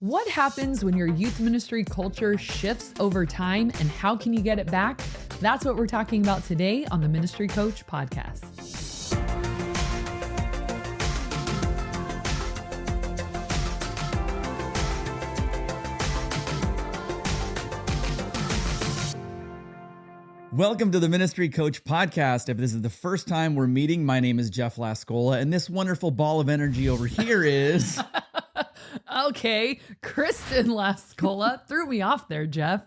What happens when your youth ministry culture shifts over time and how can you get it back? That's what we're talking about today on the Ministry Coach Podcast. Welcome to the Ministry Coach Podcast. If this is the first time we're meeting, my name is Jeff Lascola, and this wonderful ball of energy over here is... Okay, Kristen Lascola threw me off there, Jeff.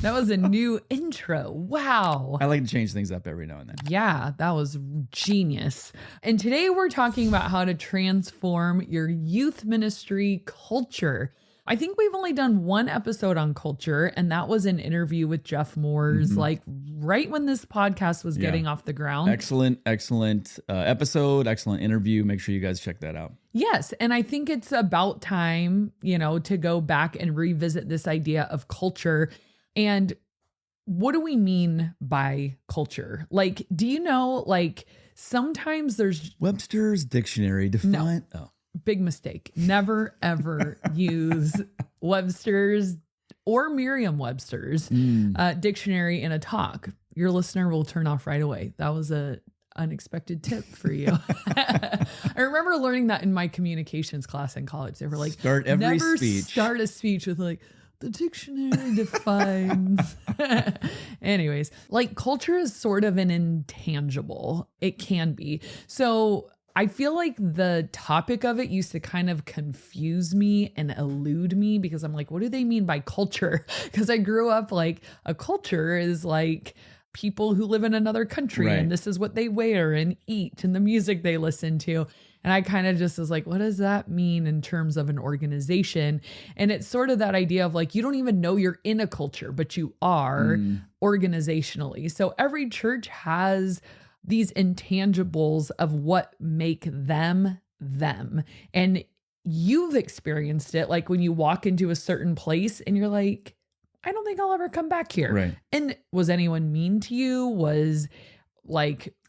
That was a new intro. Wow. I like to change things up every now and then. Yeah, that was genius. And today we're talking about how to transform your youth ministry culture. I think we've only done one episode on culture, and that was an interview with Jeff Moores, like right when this podcast was getting off the ground. Excellent episode, excellent interview. Make sure you guys check that out. Yes, and I think it's about time, to go back and revisit this idea of culture. And what do we mean by culture? Like, do you know, sometimes there's... Webster's dictionary define... No. Oh. Big mistake. Never, ever use Webster's or Merriam-Webster's dictionary in a talk. Your listener will turn off right away. That was a unexpected tip for you. I remember learning that in my communications class in college. They were like, start a speech with the dictionary defines. Anyways, culture is sort of an intangible. It can be. So I feel like the topic of it used to kind of confuse me and elude me because I'm like, what do they mean by culture? Because I grew up a culture is people who live in another country, right, and this is what they wear and eat and the music they listen to. And I kind of just was like, what does that mean in terms of an organization? And it's sort of that idea of you don't even know you're in a culture, but you are organizationally. So every church has these intangibles of what make them them. And you've experienced it when you walk into a certain place and you're like, I don't think I'll ever come back here. Right. And was anyone mean to you?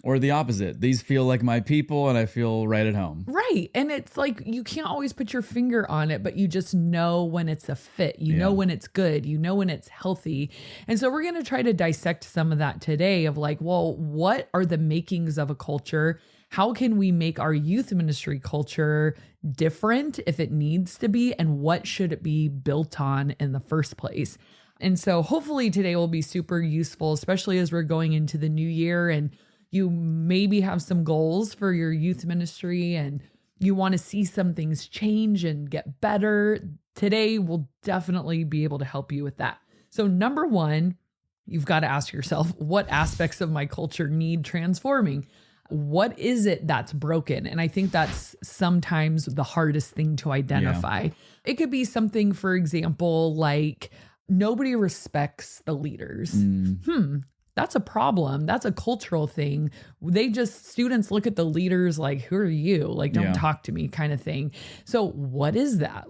Or the opposite. These feel like my people and I feel right at home. Right. And it's you can't always put your finger on it, but you just know when it's a fit. You know when it's good. You know when it's healthy. And so we're going to try to dissect some of that today of what are the makings of a culture? How can we make our youth ministry culture different if it needs to be? And what should it be built on in the first place? And so hopefully today will be super useful, especially as we're going into the new year and you maybe have some goals for your youth ministry and you want to see some things change and get better. Today will definitely be able to help you with that. So number one, you've got to ask yourself, what aspects of my culture need transforming? What is it that's broken? And I think that's sometimes the hardest thing to identify. Yeah. It could be something, for example, nobody respects the leaders. That's a problem. That's a cultural thing. Students look at the leaders who are you? Don't talk to me kind of thing. So what is that?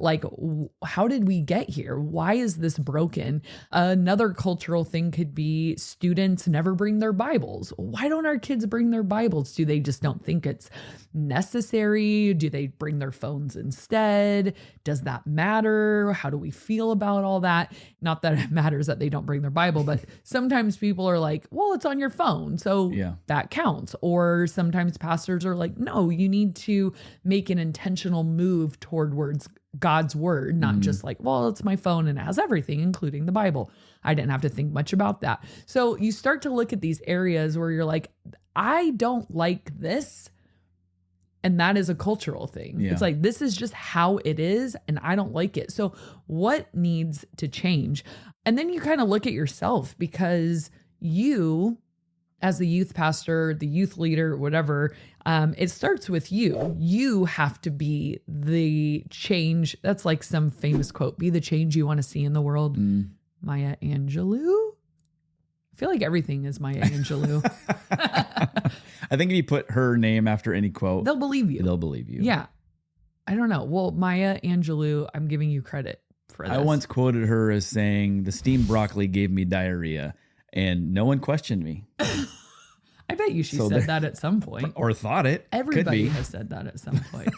How did we get here? Why is this broken? Another cultural thing could be students never bring their Bibles. Why don't our kids bring their Bibles? Do they just don't think it's necessary? Do they bring their phones instead? Does that matter? How do we feel about all that? Not that it matters that they don't bring their Bible, but sometimes people are well, it's on your phone, so that counts. Or sometimes pastors are no, you need to make an intentional move towards God's word, not just it's my phone and it has everything, including the Bible. I didn't have to think much about that. So you start to look at these areas where you're I don't like this. And that is a cultural thing. Yeah. It's this is just how it is and I don't like it. So what needs to change? And then you kind of look at yourself because you, as the youth pastor, the youth leader, whatever, it starts with you. You have to be the change. That's some famous quote, be the change you want to see in the world. Maya Angelou. I feel like everything is Maya Angelou. I think if you put her name after any quote, they'll believe you. They'll believe you. Yeah. I don't know. Well, Maya Angelou, I'm giving you credit for this. I once quoted her as saying, "The steamed broccoli gave me diarrhea." And no one questioned me. I bet you she said that at some point. Or thought it. Everybody has said that at some point.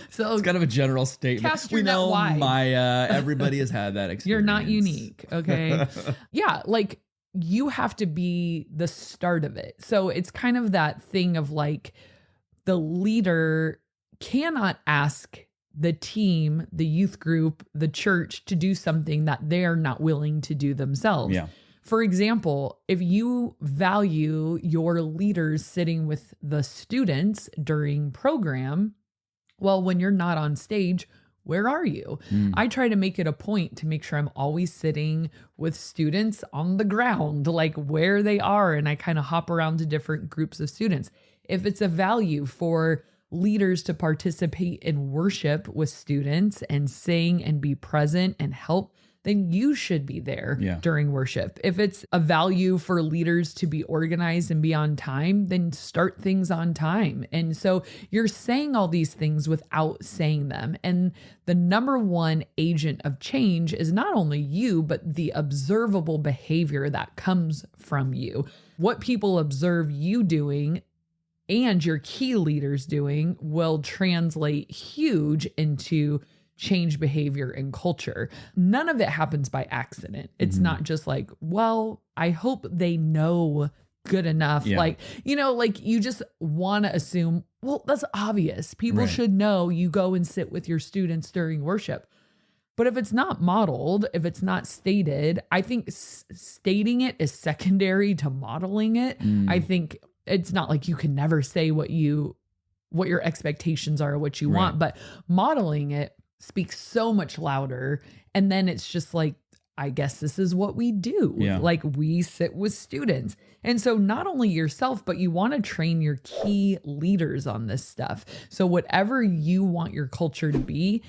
So it's kind of a general statement. cast your We net know wide. everybody has had that experience. You're not unique. Okay. Yeah. Like you have to be the start of it. So it's kind of that thing of like the leader cannot ask the team, the youth group, the church to do something that they're not willing to do themselves. Yeah. For example, if you value your leaders sitting with the students during program, well, when you're not on stage, where are you? I try to make it a point to make sure I'm always sitting with students on the ground, like where they are. And I kind of hop around to different groups of students. If it's a value for leaders to participate in worship with students and sing and be present and help, then you should be there during worship. If it's a value for leaders to be organized and be on time, then start things on time. And so you're saying all these things without saying them. And the number one agent of change is not only you, but the observable behavior that comes from you. What people observe you doing and your key leaders doing will translate huge into change behavior and culture. None of it happens by accident. It's not just like, well, I hope they know good enough. Like, like you just want to assume, well, that's obvious. People should know you go and sit with your students during worship. But if it's not modeled, if it's not stated, I think stating it is secondary to modeling it. I think it's not like you can never say what your expectations are, what you want, but modeling it speaks so much louder. And then it's just like, I guess this is what we do. Like we sit with students. And so not only yourself, but you want to train your key leaders on this stuff. So whatever you want your culture to be,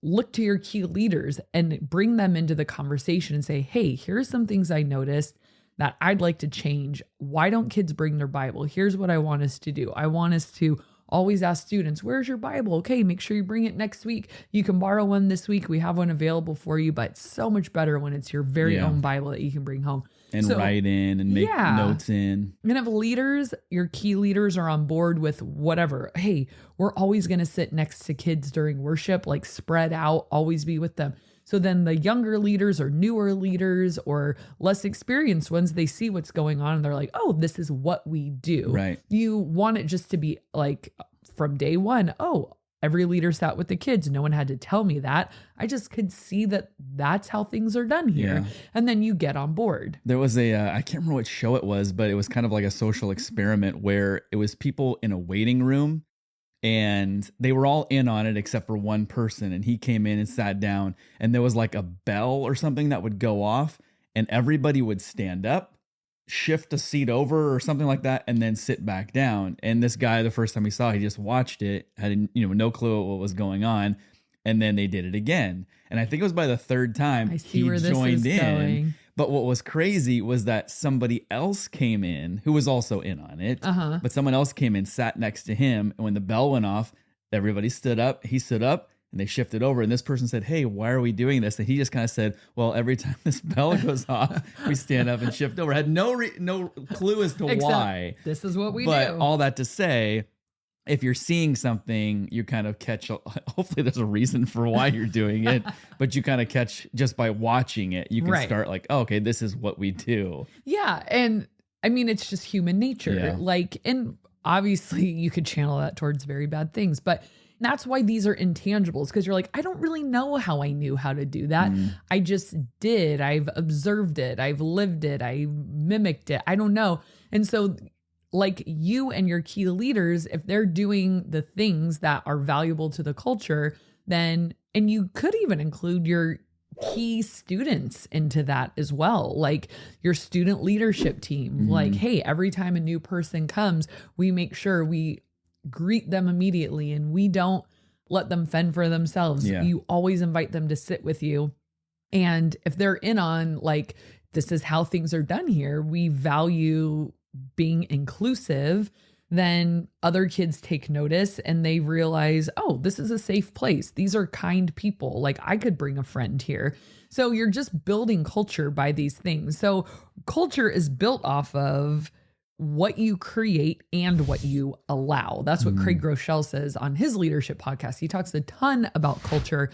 look to your key leaders and bring them into the conversation and say, hey, here's some things I noticed that I'd like to change. Why don't kids bring their Bible? Here's what I want us to do. I want us to always ask students, where's your Bible? Okay, make sure you bring it next week. You can borrow one this week. We have one available for you, but it's so much better when it's your very own Bible that you can bring home. And write in and make notes in. And if leaders, your key leaders are on board with whatever, hey, we're always going to sit next to kids during worship, like spread out, always be with them. So then the younger leaders or newer leaders or less experienced ones, they see what's going on and they're like, oh, this is what we do. Right. You want it just to be like from day one, oh, every leader sat with the kids. No one had to tell me that. I just could see that that's how things are done here. And then you get on board. There was I can't remember what show it was, but it was kind of like a social experiment where it was people in a waiting room and they were all in on it except for one person. And he came in and sat down and there was like a bell or something that would go off and everybody would stand up, shift a seat over or something like that, and then sit back down. And this guy, the first time he saw it, he just watched it, had no clue what was going on. And then they did it again. And I think it was by the third time he joined in. Going. But what was crazy was that somebody else came in who was also in on it. But someone else came in, sat next to him. And when the bell went off, everybody stood up. He stood up and they shifted over. And this person said, hey, why are we doing this? And he just kind of said, well, every time this bell goes off, we stand up and shift over. Had no clue as to why. This is what we do. But all that to say, if you're seeing something, you kind of catch, hopefully there's a reason for why you're doing it, but you kind of catch just by watching it, you can start like, oh, okay, this is what we do. Yeah. And I mean, it's just human nature. Like, and obviously you could channel that towards very bad things, but that's why these are intangibles. Because you're like, I don't really know how I knew how to do that. I just did. I've observed it. I've lived it. I mimicked it. I don't know. And so like you and your key leaders, if they're doing the things that are valuable to the culture, then, and you could even include your key students into that as well. Like your student leadership team, like, hey, every time a new person comes, we make sure we greet them immediately and we don't let them fend for themselves. You always invite them to sit with you. And if they're in on like, this is how things are done here, we value being inclusive, then other kids take notice and they realize, oh, this is a safe place. These are kind people. Like I could bring a friend here. So you're just building culture by these things. So culture is built off of what you create and what you allow. That's what Craig Groeschel says on his leadership podcast. He talks a ton about culture.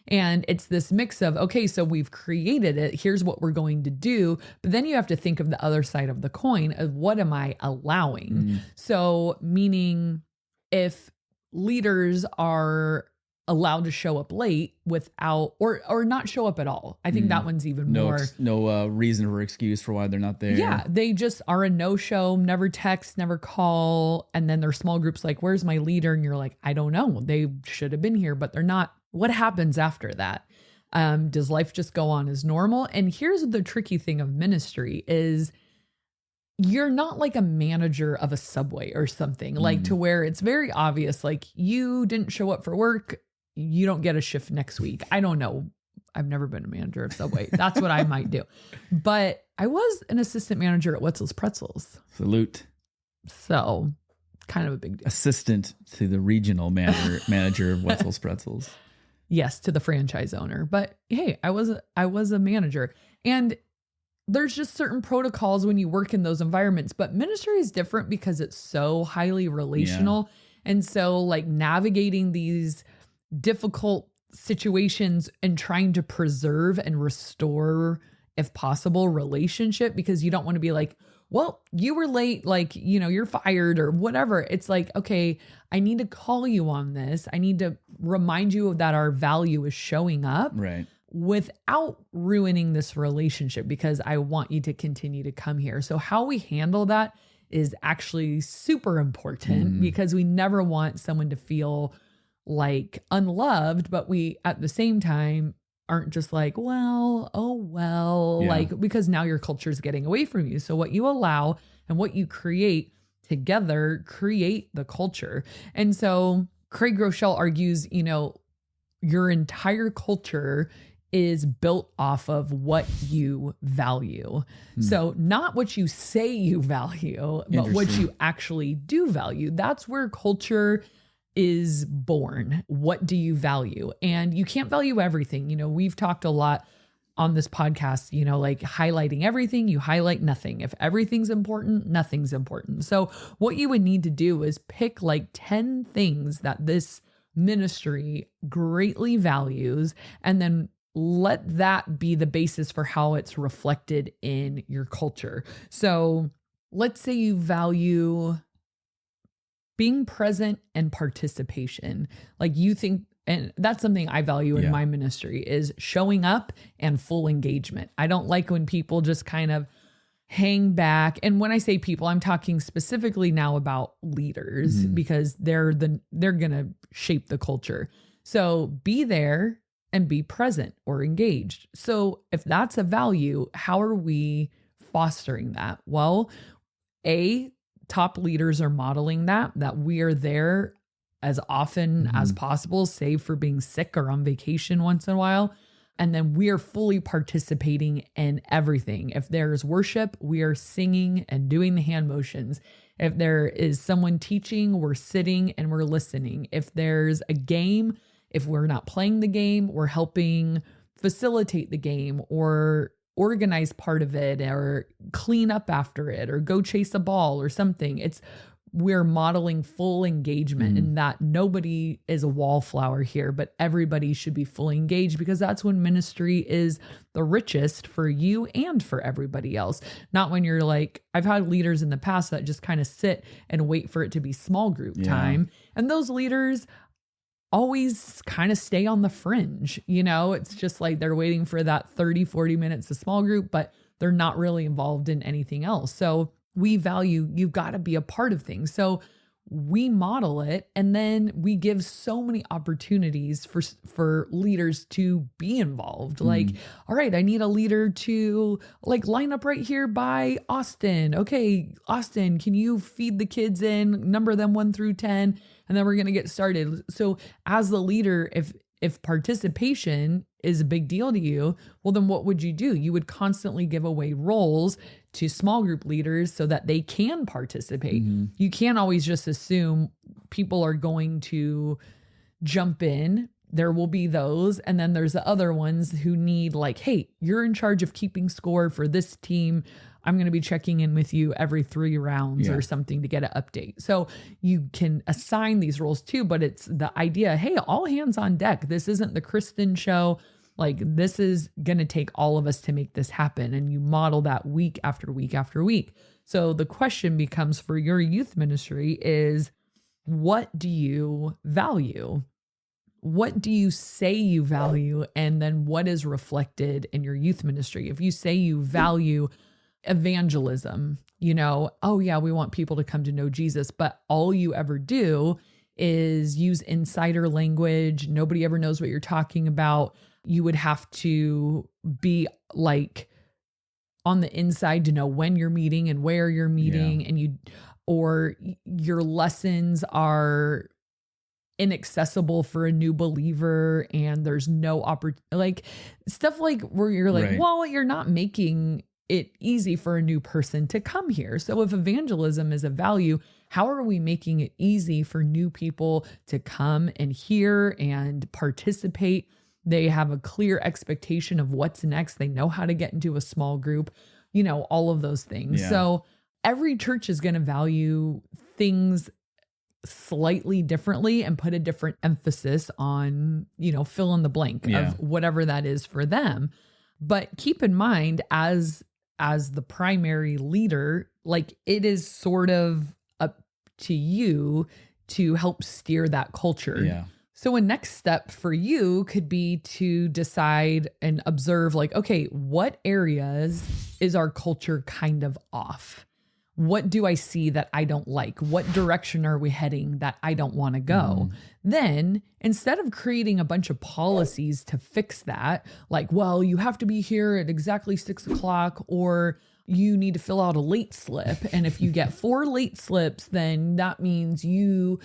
And it's this mix of, okay, so we've created it. Here's what we're going to do. But then you have to think of the other side of the coin of what am I allowing? So meaning if leaders are allowed to show up late without or not show up at all. I think that one's even more. No reason or excuse for why they're not there. Yeah, they just are a no-show, never text, never call. And then their small groups like, where's my leader? And you're like, I don't know. They should have been here, but they're not. What happens after that? Does life just go on as normal? And here's the tricky thing of ministry is you're not like a manager of a Subway or something like to where it's very obvious, like you didn't show up for work. You don't get a shift next week. I don't know. I've never been a manager of Subway. That's what I might do. But I was an assistant manager at Wetzel's Pretzels. Salute. So kind of a big deal. Assistant to the regional manager of Wetzel's Pretzels. Yes, to the franchise owner. But hey, I was a manager. And there's just certain protocols when you work in those environments. But ministry is different because it's so highly relational. Yeah. And so like navigating these difficult situations and trying to preserve and restore, if possible, relationship, because you don't want to be like, well, you were late, like, you know, you're fired or whatever. It's like, okay, I need to call you on this. I need to remind you that our value is showing up right without ruining this relationship because I want you to continue to come here. So how we handle that is actually super important because we never want someone to feel like unloved, but we at the same time aren't just like, well, oh, well, like, because now your culture is getting away from you. So what you allow and what you create together create the culture. And so Craig Groeschel argues, you know, your entire culture is built off of what you value. So not what you say you value, but what you actually do value. That's where culture is born. What do you value? And you can't value everything. You know, we've talked a lot on this podcast, you know, like highlighting everything, you highlight nothing. If everything's important, nothing's important. So what you would need to do is pick like 10 things that this ministry greatly values, and then let that be the basis for how it's reflected in your culture. So let's say you value being present and participation. Like you think, and that's something I value in my ministry is showing up and full engagement. I don't like when people just kind of hang back. And when I say people, I'm talking specifically now about leaders because they're going to shape the culture. So be there and be present or engaged. So if that's a value, how are we fostering that? Well, top leaders are modeling that we are there as often as possible, save for being sick or on vacation once in a while. And then we are fully participating in everything. If there's worship, we are singing and doing the hand motions. If there is someone teaching, we're sitting and we're listening. If there's a game, if we're not playing the game, we're helping facilitate the game or organize part of it or clean up after it or go chase a ball or something. We're modeling full engagement and that nobody is a wallflower here, but everybody should be fully engaged because that's when ministry is the richest for you and for everybody else. Not when you're like, I've had leaders in the past that just kind of sit and wait for it to be small group time. And those leaders always kind of stay on the fringe. You know, it's just like they're waiting for that 30, 40 minutes of small group, but they're not really involved in anything else. So we value, you've got to be a part of things. So we model it, and then we give so many opportunities for leaders to be involved. Like, all right, I need a leader to like line up right here by Austin. Okay, Austin, can you feed the kids in, number them 1 through 10, and then we're going to get started. So as the leader, if participation is a big deal to you, well, then what would you do? You would constantly give away roles to small group leaders so that they can participate. You can't always just assume people are going to jump in. There will be those. And then there's the other ones who need like, hey, you're in charge of keeping score for this team. I'm going to be checking in with you every 3 rounds Yeah. or something to get an update. So you can assign these roles too, but it's the idea, hey, all hands on deck. This isn't the Kristen show. Like, this is going to take all of us to make this happen. And you model that week after week after week. So the question becomes for your youth ministry is, what do you value? What do you say you value? And then what is reflected in your youth ministry? If you say you value evangelism, oh yeah, we want people to come to know Jesus, but all you ever do is use insider language. Nobody ever knows what you're talking about. You would have to be like on the inside to know when you're meeting and where you're meeting, and or your lessons are inaccessible for a new believer and there's no opportunity, like stuff like where you're like, Right. well, you're not making it easy for a new person to come here. So if evangelism is a value, how are we making it easy for new people to come and hear and participate? They have a clear expectation of what's next. They know how to get into a small group, all of those things. Yeah. So every church is going to value things slightly differently and put a different emphasis on, fill in the blank of whatever that is for them. But keep in mind, as the primary leader, like, it is sort of up to you to help steer that culture. Yeah. So a next step for you could be to decide and observe, like, okay, what areas is our culture kind of off? What do I see that I don't like? What direction are we heading that I don't want to go? Then, instead of creating a bunch of policies to fix that, like, well, you have to be here at exactly 6:00, or you need to fill out a late slip. And if you get 4 late slips, then that means you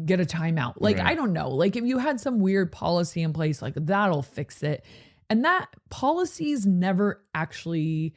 get a timeout. Like, Right. I don't know. Like, if you had some weird policy in place, like, that'll fix it. And that policies never actually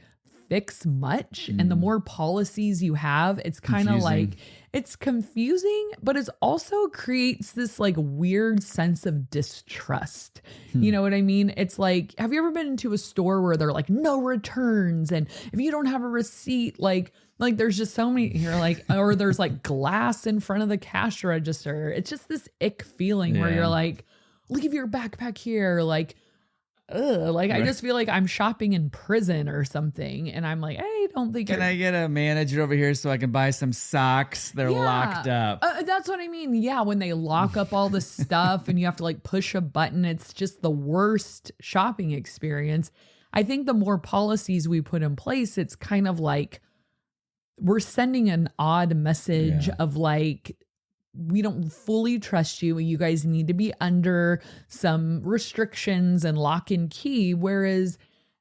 fix much. And the more policies you have, it's kind of like, it's confusing, but it also creates this like weird sense of distrust. You know what I mean? It's like, have you ever been into a store where they're like, no returns? And if you don't have a receipt, like there's just so many, you're like, or there's like glass in front of the cash register. It's just this ick feeling where you're like, leave your backpack here. Like, I just feel like I'm shopping in prison or something. And I'm like, I don't think Can I get a manager over here so I can buy some socks? They're locked up. That's what I mean. Yeah. When they lock up all the stuff and you have to like push a button, it's just the worst shopping experience. I think the more policies we put in place, it's kind of like we're sending an odd message of like, we don't fully trust you. You guys need to be under some restrictions and lock and key. Whereas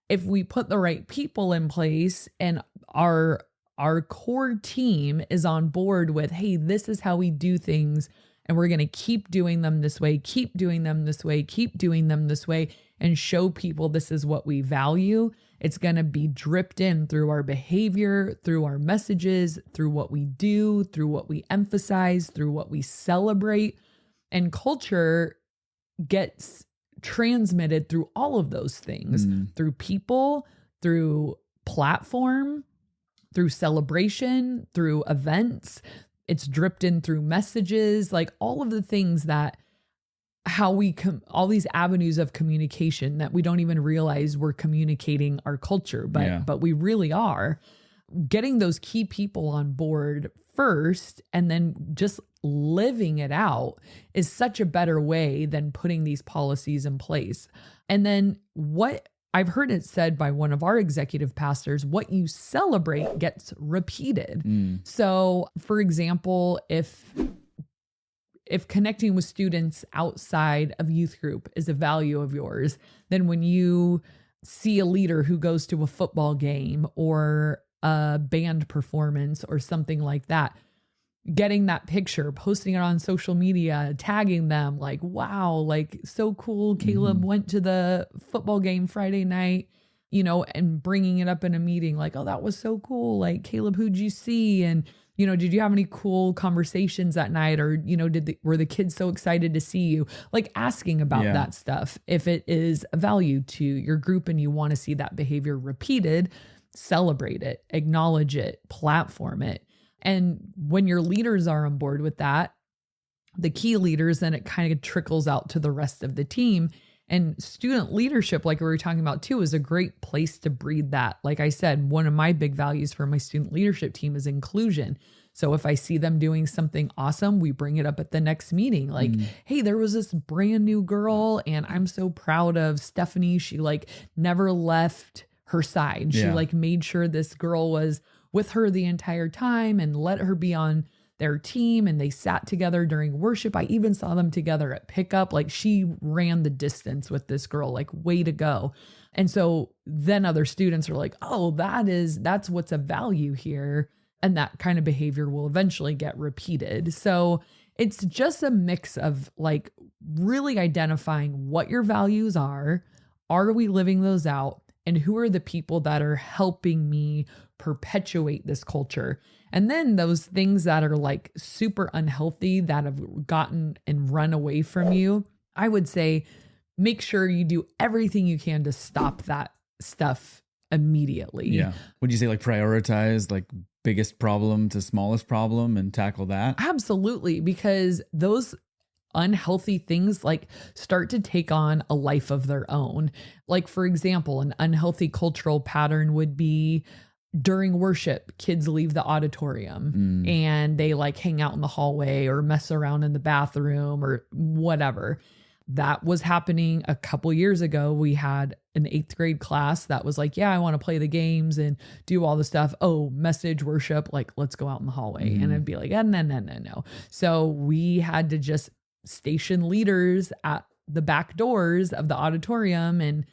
if we put the right people in place and our core team is on board with, hey, this is how we do things, and we're going to keep doing them this way, keep doing them this way, keep doing them this way, and show people this is what we value. It's going to be dripped in through our behavior, through our messages, through what we do, through what we emphasize, through what we celebrate. And culture gets transmitted through all of those things, through people, through platform, through celebration, through events. It's dripped in through messages, like all of the things that how we all these avenues of communication that we don't even realize we're communicating our culture, but we really are. Getting those key people on board first and then just living it out is such a better way than putting these policies in place. And then what I've heard it said by one of our executive pastors, what you celebrate gets repeated. So for example, if connecting with students outside of youth group is a value of yours, then when you see a leader who goes to a football game or a band performance or something like that, getting that picture, posting it on social media, tagging them like, wow, like so cool. Caleb went to the football game Friday night, and bringing it up in a meeting like, oh, that was so cool. Like, Caleb, who'd you see? And did you have any cool conversations that night? Or, were the kids so excited to see you? Like asking about that stuff. If it is a value to your group and you want to see that behavior repeated, celebrate it, acknowledge it, platform it. And when your leaders are on board with that, the key leaders, then it kind of trickles out to the rest of the team. And student leadership, like we were talking about too, is a great place to breed that. Like I said, one of my big values for my student leadership team is inclusion. So if I see them doing something awesome, we bring it up at the next meeting. Like, hey, there was this brand new girl and I'm so proud of Stephanie. She like never left her side. She like made sure this girl was with her the entire time and let her be on their team, and they sat together during worship. I even saw them together at pickup. Like she ran the distance with this girl, like way to go. And so then other students are like, oh, that's what's of value here. And that kind of behavior will eventually get repeated. So it's just a mix of like really identifying what your values are we living those out? And who are the people that are helping me perpetuate this culture? And then those things that are like super unhealthy that have gotten and run away from you, I would say make sure you do everything you can to stop that stuff immediately. Yeah. Would you say like prioritize like biggest problem to smallest problem and tackle that? Absolutely. Because those unhealthy things like start to take on a life of their own. Like, for example, an unhealthy cultural pattern would be during worship, kids leave the auditorium and they like hang out in the hallway or mess around in the bathroom or whatever. That was happening a couple years ago. We had an 8th grade class that was like, yeah, I want to play the games and do all the stuff. Oh, message worship, like, let's go out in the hallway. And I'd be like, no. So we had to just station leaders at the back doors of the auditorium. And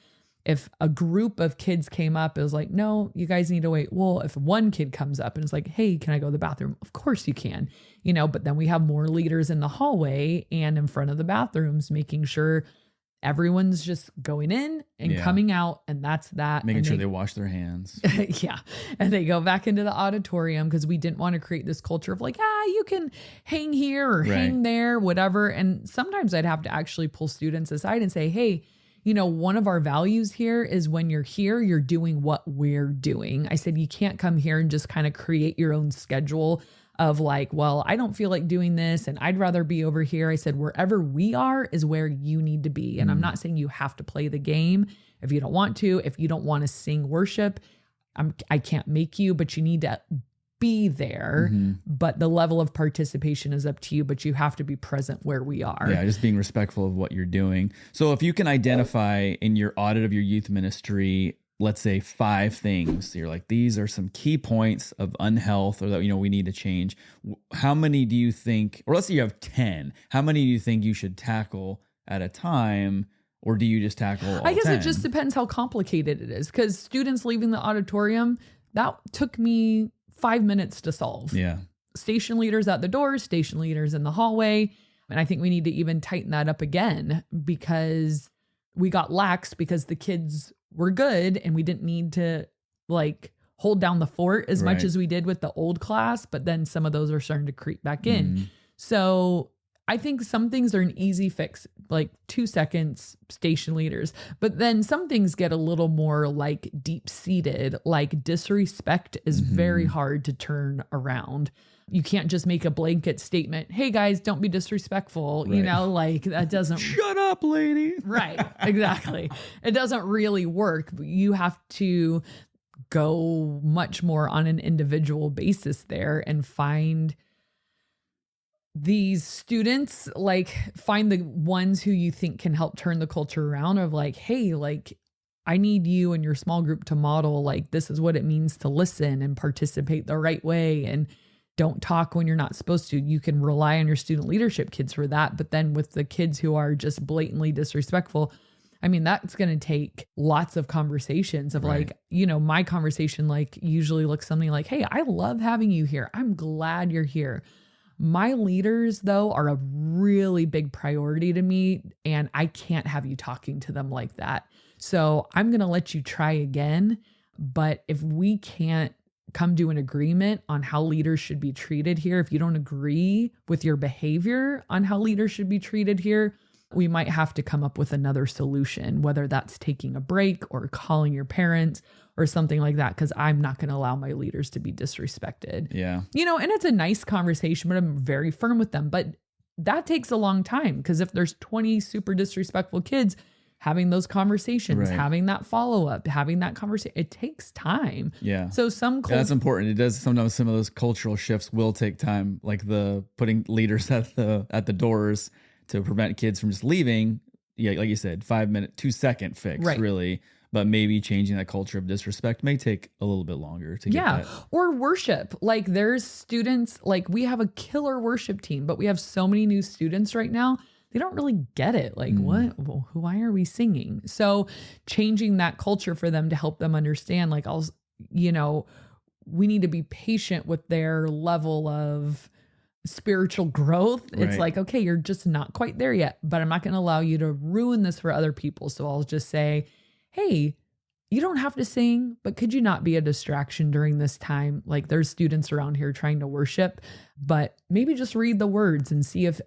if a group of kids came up, it was like, no, you guys need to wait. Well, if one kid comes up and is like, hey, can I go to the bathroom? Of course you can, but then we have more leaders in the hallway and in front of the bathrooms, making sure everyone's just going in and coming out. And that's that. Making sure they wash their hands. Yeah. And they go back into the auditorium because we didn't want to create this culture of like, you can hang here or hang there, whatever. And sometimes I'd have to actually pull students aside and say, hey, one of our values here is when you're here, you're doing what we're doing. I said, you can't come here and just kind of create your own schedule of like, well, I don't feel like doing this and I'd rather be over here. I said, wherever we are is where you need to be. And I'm not saying you have to play the game if you don't want to. If you don't want to sing worship, I can't make you, but you need to be there. But the level of participation is up to you, but you have to be present where we are. Yeah, just being respectful of what you're doing. So if you can identify in your audit of your youth ministry, let's say 5 things, you're like, these are some key points of unhealth or that, we need to change. How many do you think, or let's say you have 10, how many do you think you should tackle at a time? Or do you just tackle all I guess 10? It just depends how complicated it is, because students leaving the auditorium, that took me 5 minutes to solve. Yeah. Station leaders at the door, station leaders in the hallway. And I think we need to even tighten that up again, because we got lax because the kids were good and we didn't need to like hold down the fort as much as we did with the old class. But then some of those are starting to creep back in. So I think some things are an easy fix, like 2 seconds, station leaders. But then some things get a little more like deep seated, like disrespect is very hard to turn around. You can't just make a blanket statement. Hey guys, don't be disrespectful. Like that doesn't. Shut up, lady. Right. Exactly. It doesn't really work. You have to go much more on an individual basis there and find these students, like find the ones who you think can help turn the culture around of like, hey, like I need you and your small group to model, like, this is what it means to listen and participate the right way. And don't talk when you're not supposed to. You can rely on your student leadership kids for that. But then with the kids who are just blatantly disrespectful, I mean, that's going to take lots of conversations of like, my conversation, like usually looks something like, hey, I love having you here. I'm glad you're here. My leaders, though, are a really big priority to me, and I can't have you talking to them like that. So I'm going to let you try again. But if we can't come to an agreement on how leaders should be treated here, if you don't agree with your behavior on how leaders should be treated here, we might have to come up with another solution, whether that's taking a break or calling your parents or something like that, because I'm not going to allow my leaders to be disrespected. Yeah. And it's a nice conversation, but I'm very firm with them. But that takes a long time, because if there's 20 super disrespectful kids, having those conversations, having that follow-up, having that conversation, it takes time. Yeah. So that's important. It does. Sometimes some of those cultural shifts will take time, like the putting leaders at the doors to prevent kids from just leaving. Yeah, like you said, 5-minute, 2-second fix, really. But maybe changing that culture of disrespect may take a little bit longer to get that. Or worship. Like there's students, like we have a killer worship team, but we have so many new students right now. They don't really get it. Like, what? Well, why are we singing? So changing that culture for them to help them understand, like, we need to be patient with their level of spiritual growth. It's like, okay, you're just not quite there yet, but I'm not going to allow you to ruin this for other people. So I'll just say, hey, you don't have to sing, but could you not be a distraction during this time? Like there's students around here trying to worship, but maybe just read the words and see if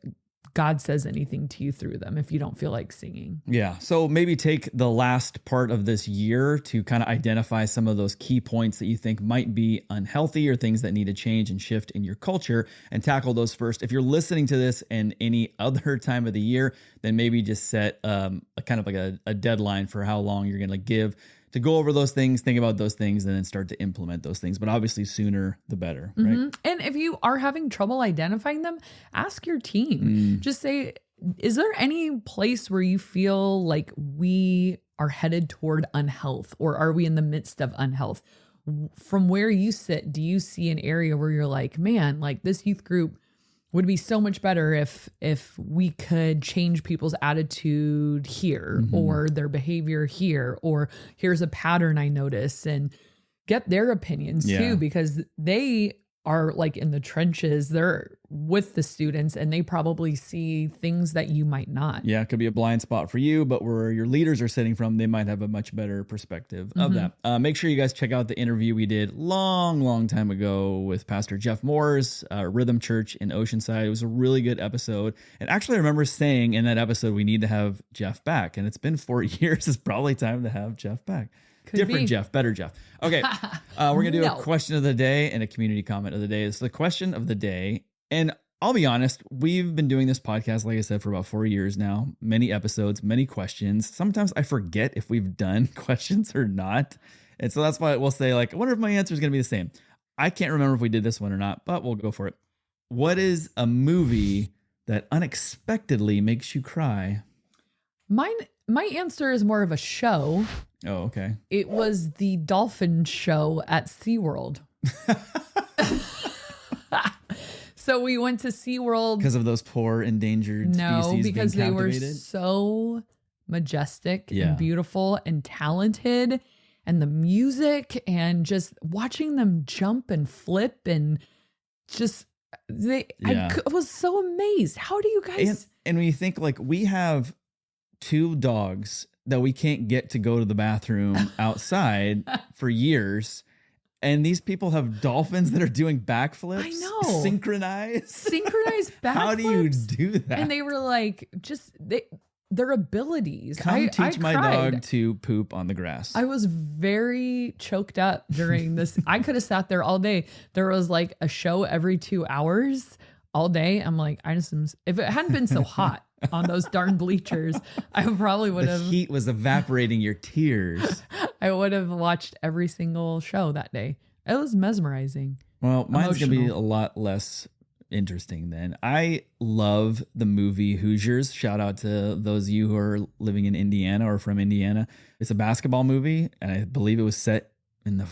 God says anything to you through them if you don't feel like singing. Yeah. So maybe take the last part of this year to kind of identify some of those key points that you think might be unhealthy or things that need to change and shift in your culture and tackle those first. If you're listening to this in any other time of the year, then maybe just set a kind of like a deadline for how long you're going to give to go over those things, think about those things, and then start to implement those things. But obviously sooner the better, right? And if you are having trouble identifying them, ask your team. Just say, is there any place where you feel like we are headed toward unhealth, or are we in the midst of unhealth? From where you sit, do you see an area where you're like, man, like this youth group would be so much better if we could change people's attitude here or their behavior here, or here's a pattern I notice, and get their opinions too, because they are like in the trenches. They're with the students and they probably see things that you might not. Yeah, it could be a blind spot for you, but where your leaders are sitting from, they might have a much better perspective of that. Make sure you guys check out the interview we did long time ago with Pastor Jeff Moore's Rhythm Church in Oceanside. It was a really good episode. And actually, I remember saying in that episode, we need to have Jeff back. And it's been 4 years. It's probably time to have Jeff back. Different Jeff, better Jeff. Okay, we're going to do a question of the day and a community comment of the day. It's the question of the day. And I'll be honest, we've been doing this podcast, like I said, for about 4 years now. Many episodes, many questions. Sometimes I forget if we've done questions or not. And so that's why we'll say, like, I wonder if my answer is going to be the same. I can't remember if we did this one or not, but we'll go for it. What is a movie that unexpectedly makes you cry? My answer is more of a show. Oh, okay. It was the dolphin show at SeaWorld. So we went to SeaWorld. Because of those poor endangered species being captivated? No, because they were so majestic and beautiful and talented. And the music and just watching them jump and flip and just... I was so amazed. How do you guys... And when you think, like, we have 2 dogs that we can't get to go to the bathroom outside for years. And these people have dolphins that are doing backflips. I know. Synchronized backflips. How do you do that? And they were like, their abilities. Come teach my cried. dog to poop on the grass. I was very choked up during this. I could have sat there all day. There was like a show every 2 hours all day. I'm like, if it hadn't been so hot on those darn bleachers, I probably would have. The heat was evaporating your tears. I would have watched every single show that day. It was mesmerizing. Well, mine's going to be a lot less interesting then. I love the movie Hoosiers. Shout out to those of you who are living in Indiana or from Indiana. It's a basketball movie, and I believe it was set in the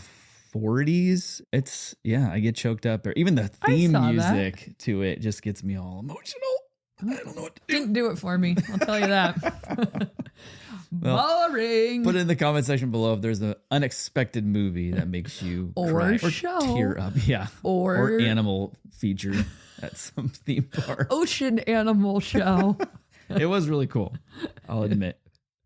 40s. I get choked up. Or even the theme music to it just gets me all emotional. I don't know what to do. Didn't do it for me. I'll tell you that. Well, boring. Put it in the comment section below if there's an unexpected movie that makes you or cry show. or tear up. Yeah. Or animal feature at some theme park. Ocean animal show. It was really cool, I'll admit.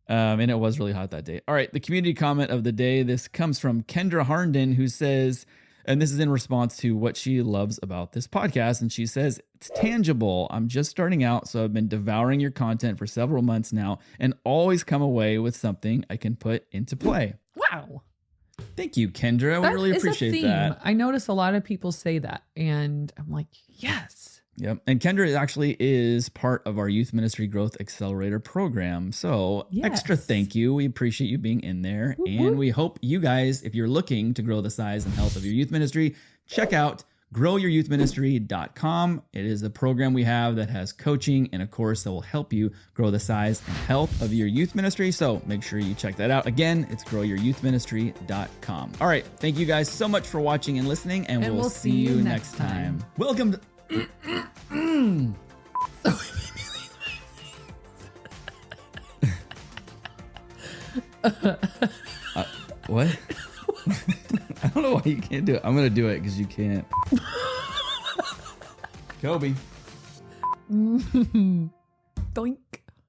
And it was really hot that day. All right, the community comment of the day. This comes from Kendra Harnden, who says, And this is in response to what she loves about this podcast. And she says, it's tangible. I'm just starting out, so I've been devouring your content for several months now and always come away with something I can put into play. Wow. Thank you, Kendra. We really appreciate that. I notice a lot of people say that, and I'm like, yes. Yep. And Kendra actually is part of our Youth Ministry Growth Accelerator program. So extra thank you. We appreciate you being in there. And we hope you guys, if you're looking to grow the size and health of your youth ministry, check out growyouryouthministry.com. It is a program we have that has coaching and a course that will help you grow the size and health of your youth ministry. So make sure you check that out. Again, it's growyouryouthministry.com. All right. Thank you guys so much for watching and listening, and we'll see you next time. Welcome to... What? I don't know why you can't do it. I'm going to do it because you can't. Kobe. Doink.